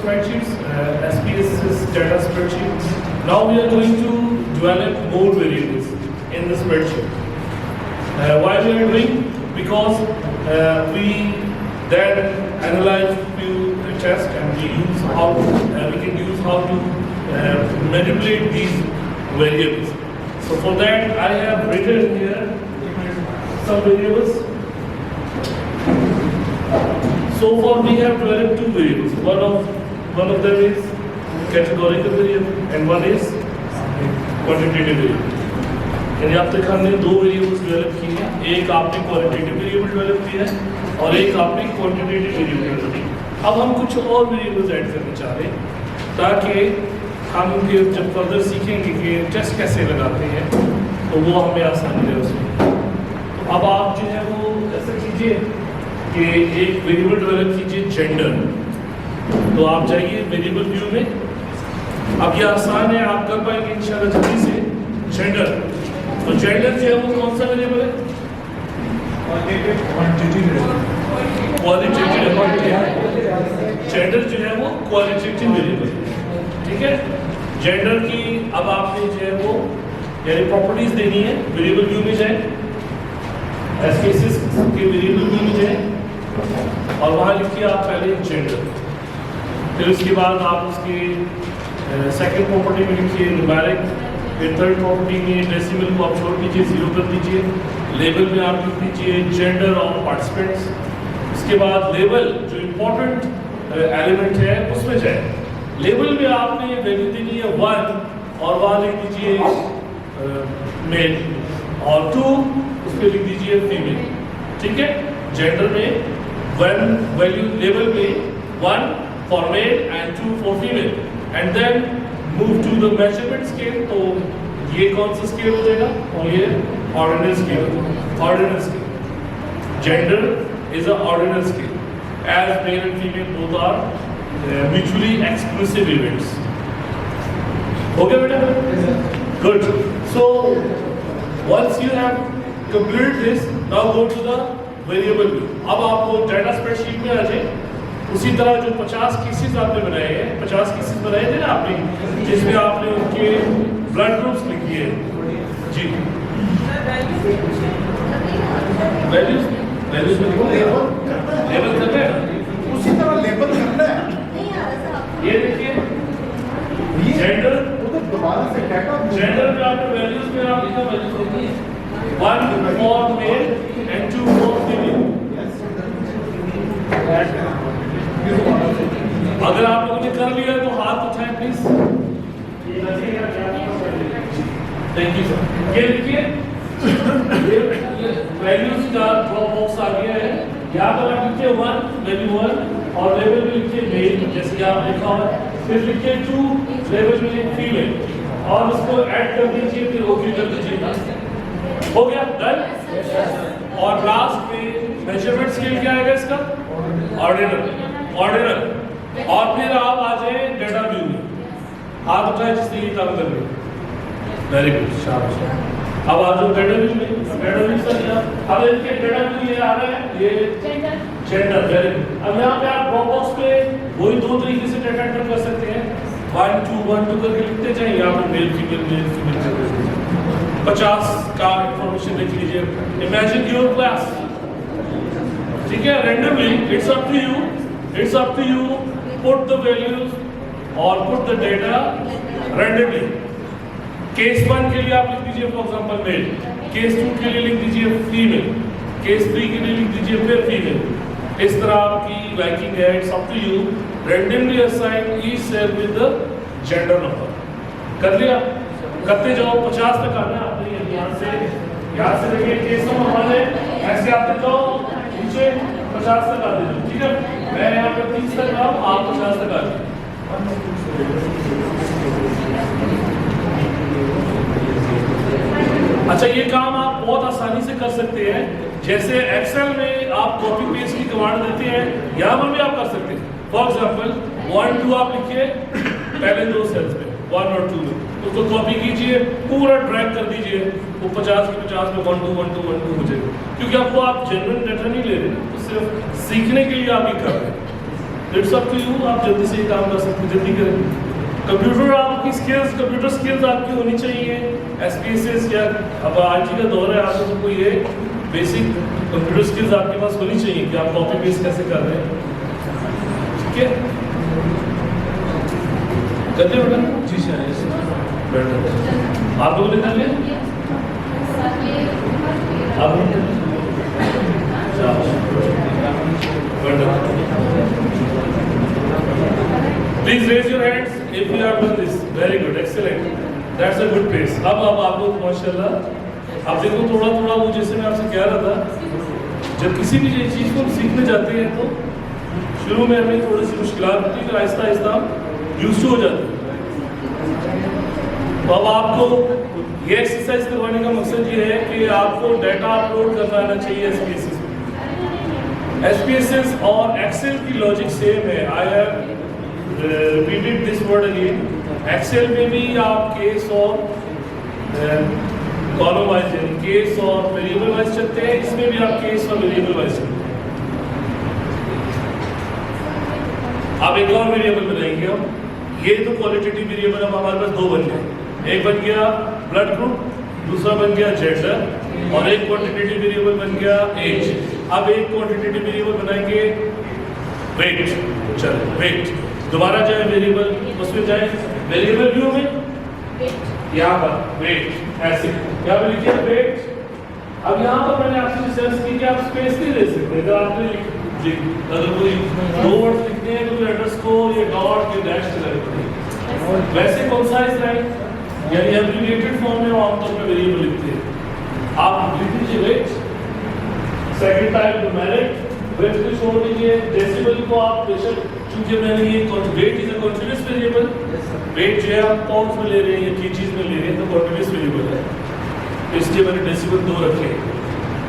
spreadsheets, SPSS data spreadsheet. Now we are going to develop more variables in the spreadsheet. Why we are doing? Because we then analyze few tests and we use how we can use how to manipulate these variables. So for that I have written here some variables. So far we have developed two variables. One of them is categorical variable and one is quantitative variable. यानी अब तक हमने दो variables develop किए हैं, एक आपने qualitative variable develop किया है और एक आपने क्वांटिटेटिव वेरिएबल डेवलप किया। अब हम कुछ और वेरिएबल्स ऐड करना चाह रहे हैं ताकि हम जब फर्दर सीखेंगे कि टेस्ट कैसे लगाते हैं तो वो हमें आसानी रहे उसमें। तो अब आप जो है वो ऐसा कीजिए कि एक वेरिएबल डेवलप कीजिए जेंडर। तो आप जाइए वेरिएबल व्यू में। अब ये आसान है, आप कर पाएंगे इंशाल्लाह जल्दी से। जेंडर, तो जेंडर जो है वो कौन सा वेरिएबल है? क्वालिटेटिव। जेंडर जो है वो क्वालिटेटिव वेरिएबल, ठीक है। जेंडर की अब आपने जो है वो यानी प्रॉपर्टीज देनी है। वेरिएबल व्यू में जाए, एसकेएस के वेरिएबल व्यू में जाए और वहाँ लिखिए आप पहले जेंडर, फिर उसके बाद आप उसके सेकंड प्रॉपर्टी में लिखिए न्यूमेरिक, फिर थर्ड प्रॉपर्टी में डेसिमल को आप छोड़ दीजिए, 0 कर दीजिए। लेबल में आप लिख दीजिए जेंडर ऑफ पार्टिसिपेंट्स। उसके बाद लेबल जो इम्पोर्टेंट एलिमेंट है उसमें जाए। लेबल में आपने वैल्यू देनी है 1 और वहाँ लिख दीजिए मेल और 2 उस पर लिख दीजिए फीमेल, ठीक है। जेंडर में 1 वैल्यू, लेबल में 1 for male and 2 for female and then move to the measurement scale. तो ये कौन सा स्केल हो जाएगा? और ये ordinal scale. Ordinal scale, gender is a ordinal scale as male and female both are mutually exclusive events. हो गया बेटा? Good. So once you have completed this, now go to the variable view. अब आपको data spreadsheet में आ जाए। उसी तरह जो 50 केसेस आपने बनाए हैं, 50 केसेस बनाए थे ना आपने, जिसमें आपने उनके ब्लड ग्रुप्स लिखी है जी। वैल्यूज में लेबल करना है, उसी तरह लेबल करना है। ये देखिए जेंडर, दोबारा से डाटा जेंडर में आपने वैल्यूज में आप लिखा वैल्यूज लिखी 1 for male and 2 for female. अगर आप लोगों ने कर लिया तो हाथ उठाएं प्लीज। Thank you sir. ये देखिए वैल्यूज का ड्रॉप बॉक्स आ गया है। यहाँ पर आप लिखिए 1 वैल्यू 1 और लेवल में लिखिए मेल जैसे कि आप लिखा हुआ है, फिर लिखिए 2 लेवल में लिखिए फीमेल और उसको ऐड कर दीजिए, फिर ओके कर दीजिए। हो गया? डन। और लास्ट में मेजरमेंट स्केल क्या आएगा इसका? ऑर्डिनल। ऑर्डिनल। और फिर आप आ जाए डेटा व्यू में। हाथ उठाए जिसने ये काम कर लिया। वेरी गुड, शाबाश। अब आ जाओ डेटा व्यू में। डेटा व्यू से अब इनके डेटा व्यू ये आ रहा है, ये जेंडर। Very good. अब यहाँ पे आप ड्रॉप बॉक्स पे वही दो तरीके से डेटा एंटर कर सकते हैं, 1 2 1 2 करके लिखते जाए, या फिर मेल फीमेल कर दीजिए। 50 का इंफॉर्मेशन लिख लीजिए। इमेजिन योर क्लास, ठीक है। Randomly, it's up to you, it's up to you, put the values और put the data randomly. Case 1 के लिए आप लिख दीजिए फॉर एग्जांपल मेल, केस 2 के लिए लिख दीजिए फीमेल, केस 3 के लिए लिख दीजिए फिर फीमेल। इस तरह आपकी लाइकिंग है, it's up to you. Randomly assign each cell with the gender number. कर लिया? करते जाओ, 50 तक आना है आपने। यहाँ से देखिए केस नंबर 1 है, ऐसे आते जाओ नीचे 50 तक आते जाओ, ठीक है। मैं यहाँ पे 30 तक आऊँ, आप 50 तक आ जाए। अच्छा, ये काम आप बहुत आसानी से कर सकते हैं। जैसे एक्सेल में आप कॉपी पेस्ट की कमांड देते हैं, यहाँ पर भी आप कर सकते हैं। फॉर एग्जाम्पल 1 2 आप लिखिए पहले 2 सेल्स में, 1 और 2 में, उसको कॉपी कीजिए, पूरा ड्रैग कर दीजिए, वो 50 के 50 में 1 2 1 2 1 2 हो जाएगा। क्योंकि आपको आप जेन्युइन डाटा नहीं ले रहे, तो सिर्फ सीखने के लिए आप ये कर रहे हैं। इट्स अप टू यू, आप जल्दी से ये काम कर सकते हैं, जल्दी करें। कंप्यूटर आपकी स्किल्स, कंप्यूटर स्किल्स आपकी होनी चाहिए। SPSS या अब आज का दौर है, आपको तो कोई ये बेसिक कंप्यूटर स्किल्स आपके पास होनी चाहिए कि आप कॉपी पेस्ट कैसे कर रहे हैं। ठीक है, कर लिया बेटा? जी सर, बेटा आप लोग निकाल लिया? आप Please raise your hands if you have done this. Very good, excellent. That's a good pace. अब आप लोग माशाल्लाह, आप देखो थोड़ा थोड़ा वो जैसे मैं आपसे कह रहा था, जब किसी भी चीज़ को सीखने जाते हैं तो शुरू में हमें थोड़ी सी मुश्किलात होती है, फिर आहिस्ता आहिस्ता हम यूज़ टू हो जाते हैं। तो अब आपको ये एक्सरसाइज करवाने का मकसद ये है कि आपको डाटा अपलोड करना आना चाहिए SPSS में। SPSS और एक्सेल की लॉजिक सेम है। I have repeated this word again. Excel में भी आप केस और कॉलम वाइज यानी केस और वेरिएबल वाइज चलते हैं, इसमें भी आप केस और वेरिएबल वाइज चलते हैं। अब एक और वेरिएबल बनाएंगे हम, ये तो क्वालिटेटिव वेरिएबल अब हमारे पास दो बन गए। एक बन गया ब्लड ग्रुप, दूसरा बन गया जेंडर, और एक क्वांटिटेटिव वेरिएबल बन गया एज। अब एक क्वांटिटेटिव वेरिएबल बनाएंगे वेट। चलो वेट, दोबारा जाए वेरिएबल, उसमें जाए वेरिएबल व्यू में, यहाँ पर वेट ऐसे यहाँ पे लिखिए वेट। अब यहाँ पर मैंने आपसे सर्च की कि आप स्पेस नहीं दे सकते, अगर आपने अगर कोई दो वर्ड लिखते हैं तो फिर अंडरस्कोर, ये डॉट, ये डैश लगाते। वैसे कौन सा इस लाइन यानी एब्रिविएटेड फॉर्म में आमतौर पर वेरिएबल लिखते हैं। आप लिख दीजिए weight, second type numeric, weight को छोड़ दीजिए। डेसिबल को आप बेशक, क्योंकि मैंने ये weight is a continuous variable, weight जो है आप पाउंड्स में ले रहे हैं या केजीज में ले रहे हैं तो कंटीन्यूअस वेरिएबल है, इसलिए मैंने डेसिबल दो रखे।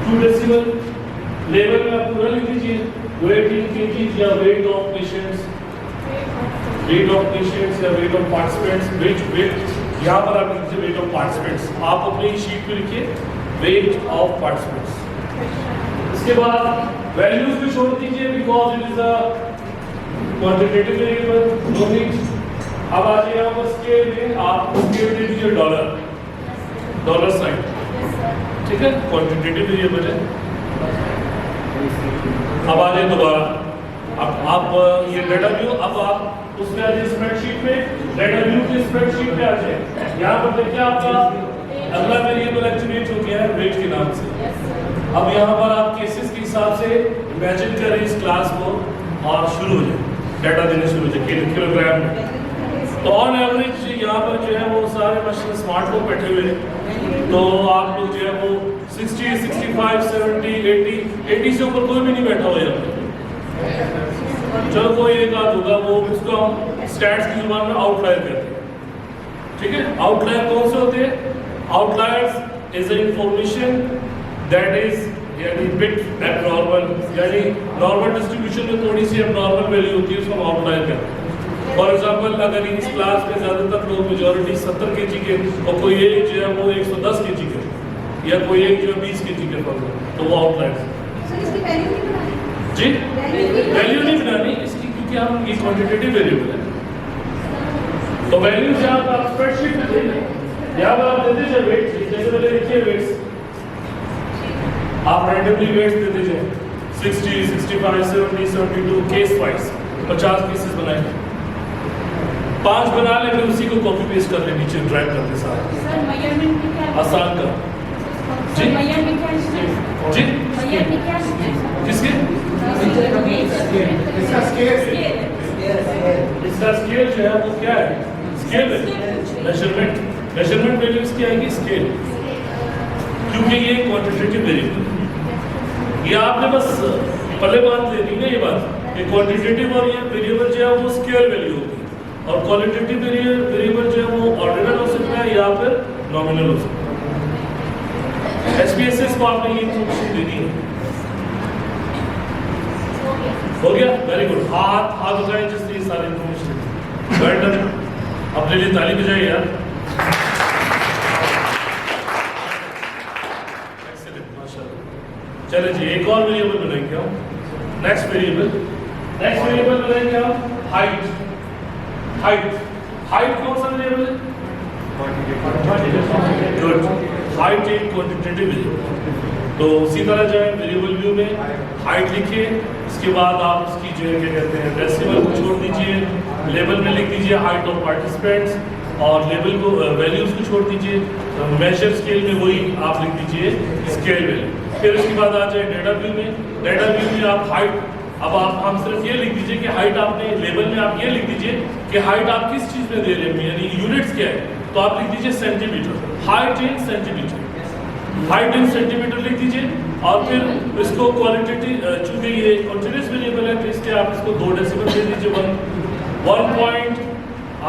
2 डेसिबल लेवल में आप पूरा लिख दीजिए, वेट इन केजीज या weight of patients, weight of patients या वेट ऑफ पार्टिसिपेंट्स। वेट यहाँ पर आप लिखिए वेट ऑफ पार्टिसिपेंट्स, आप अपनी शीट पे लिखिए वेट ऑफ पार्टिसिपेंट्स। इसके बाद वैल्यूज भी छोड़ दीजिए because it is a quantitative variable, no need. अब आ जाइए यहाँ पर स्केल में, आप स्केल दे दीजिए डॉलर साइन, ठीक है, क्वांटिटेटिव वेरिएबल है। अब आ जाइए दोबारा, अब आप ये डाटा व्यू, अब आप उसमें आ जाइए स्प्रेडशीट में, डाटा व्यू की स्प्रेडशीट पे आ जाए। यहाँ पर देखिए आपका अगला वेरिएबल एक्टिवेट हो गया है वेट के नाम से। अब यहाँ पर आप केसेस के हिसाब से इमेजिन करें इस क्लास को और शुरू हो जाए डाटा देने शुरू हो जाए किलोग्राम में। तो ऑन एवरेज यहाँ पर जो है वो सारे मशीन स्मार्ट लोग बैठे हुए हैं, तो आप लोग जो है वो 60, 65, 70, 80 से ऊपर कोई भी नहीं बैठा हुआ यहाँ पर। चलो कोई एक आध होगा, वो उसको हम स्टैट्स की जुबान में आउटलायर कहते हैं, ठीक है। आउटलायर कौन से होते हैं? Outliers is a information that is यानी बिट एबनॉर्मल, यानी नॉर्मल डिस्ट्रीब्यूशन में थोड़ी सी एबनॉर्मल वैल्यू होती है, उसको हम आउटलायर कहते हैं। फॉर एग्जाम्पल अगर इस क्लास में ज़्यादातर लोग मेजॉरिटी 70 kg के और कोई एक जो है वो 110 kg के या कोई एक जो है 20 kg के पर, तो वो आउटलायर जी वैल्यू नहीं बनानी इसकी, क्योंकि हम ये क्वांटिटेटिव वेरिएबल है। तो वैल्यू यहाँ पर आप स्प्रेडशीट में देंगे, यहाँ पर आप दे दीजिए वेट्स, जैसे पहले लिखिए वेट्स, आप रैंडमली वेट्स दे दीजिए 60, 65, 70, 72 केस वाइज 50 केसेस बनाएंगे, 5 बना ले, फिर उसी को कॉपी पेस्ट कर ले नीचे ड्रैग कर दे सारा आसान का। जी जी किसके? इसका स्केल जो है वो क्या है? स्केल है, मेजरमेंट वैल्यू इसकी आएगी स्केल, क्योंकि ये क्वांटिटेटिव वेरिएबल है। ये आपने बस पहले बात ले ली ना, ये बात कि क्वांटिटेटिव और ये वेरिएबल जो है वो स्केल वैल्यू होगी, और क्वालिटेटिव वेरिएबल जो है वो ऑर्डिनल हो सकता है या फिर नॉमिनल हो सकता है। SPSS को आपने ये इन्फॉर्मेशन दे दी है, हो गया, वेरी गुड। हाथ उठाए जिसने ये सारी इन्फॉर्मेशन वेल डन, अपने लिए ताली बजाइए यार, एक्सीलेंट, माशाल्लाह। चलिए जी एक और वेरिएबल बनाएंगे हम, नेक्स्ट वेरिएबल नेक्स्ट वेरिएबल बनाएंगे आप हाइट। हाइट हाइट कौन सा वेरिएबल है? गुड, हाइट एक क्वांटिटेटिव वेरिएबल। तो उसी तरह जो है वेरिएबल व्यू में हाइट लिखिए, इसके बाद आप उसकी जो है क्या कहते हैं डेसिमल को छोड़ दीजिए, लेवल में लिख दीजिए हाइट ऑफ पार्टिसिपेंट्स, और लेवल को वैल्यूज को छोड़ दीजिए, मेजर स्केल में वही आप लिख दीजिए स्केल वैल्यू। फिर उसके बाद आ जाए डेटा व्यू में। डेटा व्यू में आप हाइट, अब आप हम सिर्फ ये लिख दीजिए कि हाइट आपने लेवल में आप ये लिख दीजिए कि हाइट आप किस चीज़ में दे रहे हैं, यानी यूनिट्स क्या है, तो आप लिख दीजिए centimetre, height in centimetre, height in centimetre लिख दीजिए। और फिर इसको क्वालिटेटिव, चूंकि ये कंटीन्यूअस वेरिएबल है तो इसके आप इसको 2 डेसिमल दे दीजिए, 1 पॉइंट।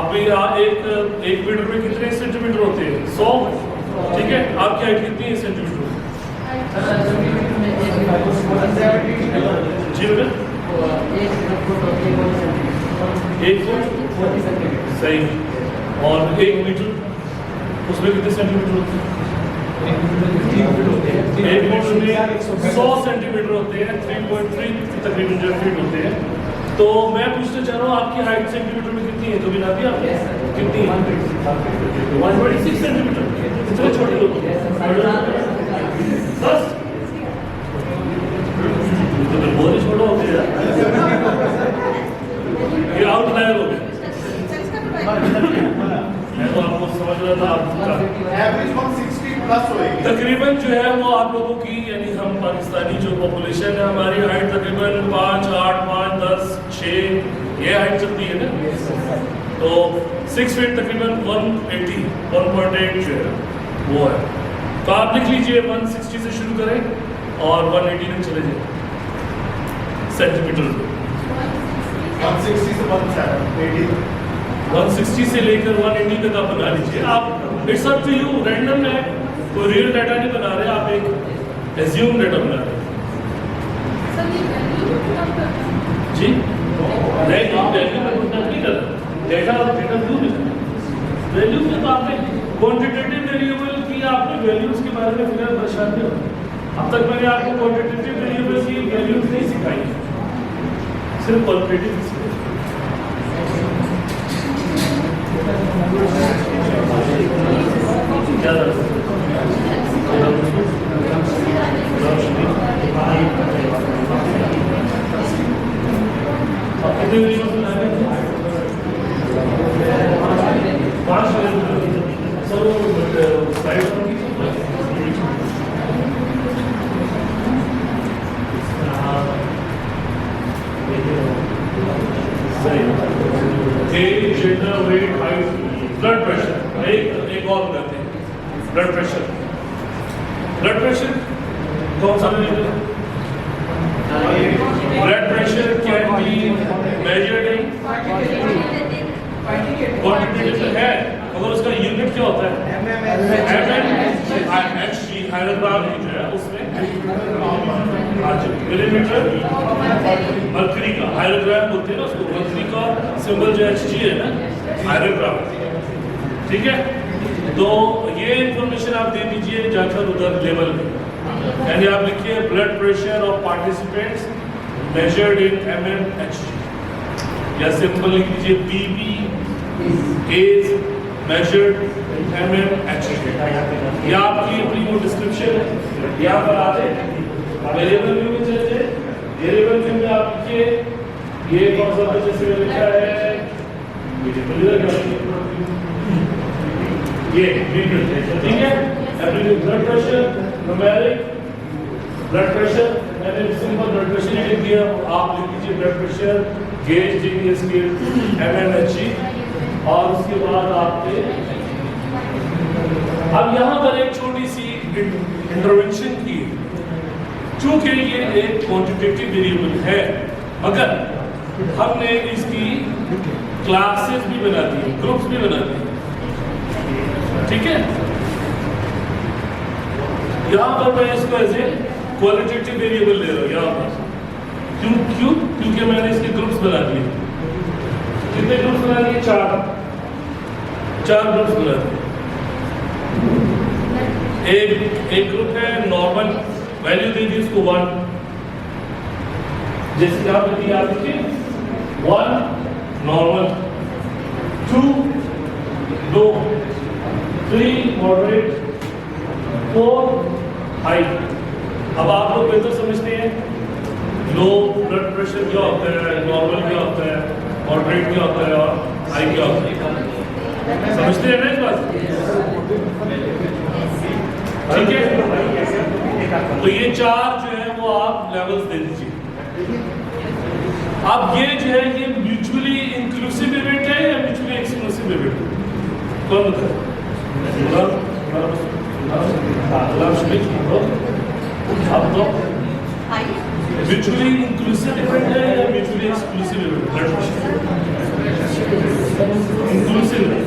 अब एक मीटर में कितने सेंटीमीटर होते हैं? 100, ठीक है। आपकी हाइट कितनी है सेंटीमीटर? जी बेटा, 1 फुट सही। और 1 मीटर उसमें कितने सेंटीमीटर होते हैं? 1 मीटर में 100 सेंटीमीटर होते हैं, 3.3 तकरीबन जो फीट होते हैं। तो मैं पूछना चाह रहा हूँ आपकी हाइट सेंटीमीटर में कितनी है? तो बिना दिया आपने कितनी है? 126 सेंटीमीटर। इतने छोटे लोग 10 तो बहुत ही छोटा हो गया, ये आउटलायर हो गया। मैं तो आपको समझ रहा था आपका एवरेज 160 प्लस होएगी तकरीबन जो है वो आप लोगों की, यानी हम पाकिस्तानी जो पॉपुलेशन है हमारी हाइट तकरीबन 5, 8, 5, 10, 6 ये हाइट चलती है ना। तो 6 फीट तकरीबन 180, 1.8 जो है वो है। तो आप लिख लीजिए 160 से शुरू करें और 180 तक चले जाए सेंटीमीटर। 160 से 180 160 से लेकर 180 तक आप बना लीजिए। आप it's up to you, random है, कोई रियल डाटा नहीं बना रहे, आप एक एज्यूम डाटा बना रहे हैं। जी नहीं, वैल्यू में कुछ नहीं कर रहा, डेटा व्यू में वैल्यू में तो आपने क्वांटिटेटिव वेरिएबल की आपने वैल्यूज के बारे में फिलहाल परेशान नहीं हो। अब तक मैंने आपको क्वांटिटेटिव वेरिएबल की वैल्यूज नहीं सिखाई, सिर्फ क्वालिटेटिव सिखाई। ब्लड प्रेशर एक और करते हैं। ब्लड प्रेशर कौन सा लेवल है? Blood pressure can be measured in quantitative है, अगर उसका यूनिट क्या होता है? mmHg हाइड्रोग्राम जो है उसमें मिलीमीटर मर्करी का हाइड्रोग्राम बोलते हैं ना उसको, मर्करी का सिंबल जो Hg है ना हाइड्रोग्राम, ठीक है। तो ये इंफॉर्मेशन आप दे दीजिए जाकर उधर लेवल में, यानी आप लिखिए blood pressure of participants measured in mmHg, या सिंपल लिख दीजिए बीपी इज मेजर्ड mmHg, या आपकी अपनी वो डिस्क्रिप्शन है यहाँ पर आ जाए। वेरिएबल व्यू में चले जाए, वेरिएबल व्यू में आप लिखिए ये कौन सा जैसे लिखा है ये ठीक है। Blood pressure numeric blood pressure, मैंने सिंपल ब्लड प्रेशर ही लिख दिया, आप लिख लीजिए ब्लड प्रेशर गेज जी स्केल mmHg, और उसके बाद आपके अब यहाँ पर एक छोटी सी इंटरवेंशन की, चूंकि ये एक क्वांटिटेटिव वेरिएबल है मगर हमने इसकी क्लासेस भी बना दी, ग्रुप्स भी बना दिए, ठीक है। यहाँ पर मैं इसको ऐसे क्वालिटेटिव वेरिएबल ले रहा हूँ यहाँ पर, क्योंकि मैंने इसके ग्रुप्स बना दिए। कितने ग्रुप्स बना दिए? 4 ग्रुप्स बना दिए। एक ग्रुप है नॉर्मल, वैल्यू दे दी उसको 1, जैसे यहाँ पर आप देखिए 1 नॉर्मल, 2 लो, 3 मॉडरेट, 4 हाई। अब आप लोग बेहतर समझते हैं लो ब्लड प्रेशर क्या होता है, नॉर्मल क्या होता है, मॉडरेट क्या होता है और हाई क्या होता है। समझते हैं ना इस बात? ठीक है, तो ये 4 जो है वो आप लेवल्स दे दीजिए। अब ये जो है ये म्यूचुअली इंक्लूसिव इवेंट है या म्यूचुअली एक्सक्लूसिव इवेंट है? कौन बताए? आप तो म्यूचुअली इंक्लूसिव इवेंट है या म्यूचुअली एक्सक्लूसिव इवेंट? इंक्लूसिव है।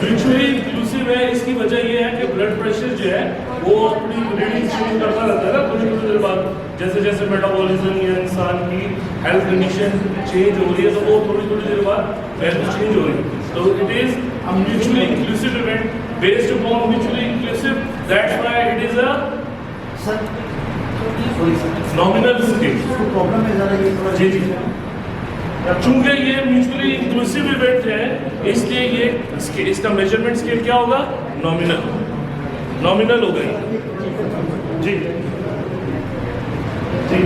म्यूचुअली इंक्लूसिव है, इसकी वजह ये है कि ब्लड प्रेशर जो है वो अपनी रीडिंग चेंज करता रहता है ना थोड़ी थोड़ी देर बाद। जैसे जैसे मेटाबॉलिज्म या इंसान की हेल्थ कंडीशन चेंज हो रही है तो वो थोड़ी थोड़ी देर बाद वैल्यू चेंज हो रही है। तो it is a mutually inclusive event based upon mutually inclusive, that's why it is a nominal scale. Problem है ज़रा ये थोड़ा जी जी, चूंकि ये म्यूचुअली इंक्लूसिव इवेंट है इसलिए ये इसका मेजरमेंट स्केल क्या होगा? नॉमिनल हो गई। जी जी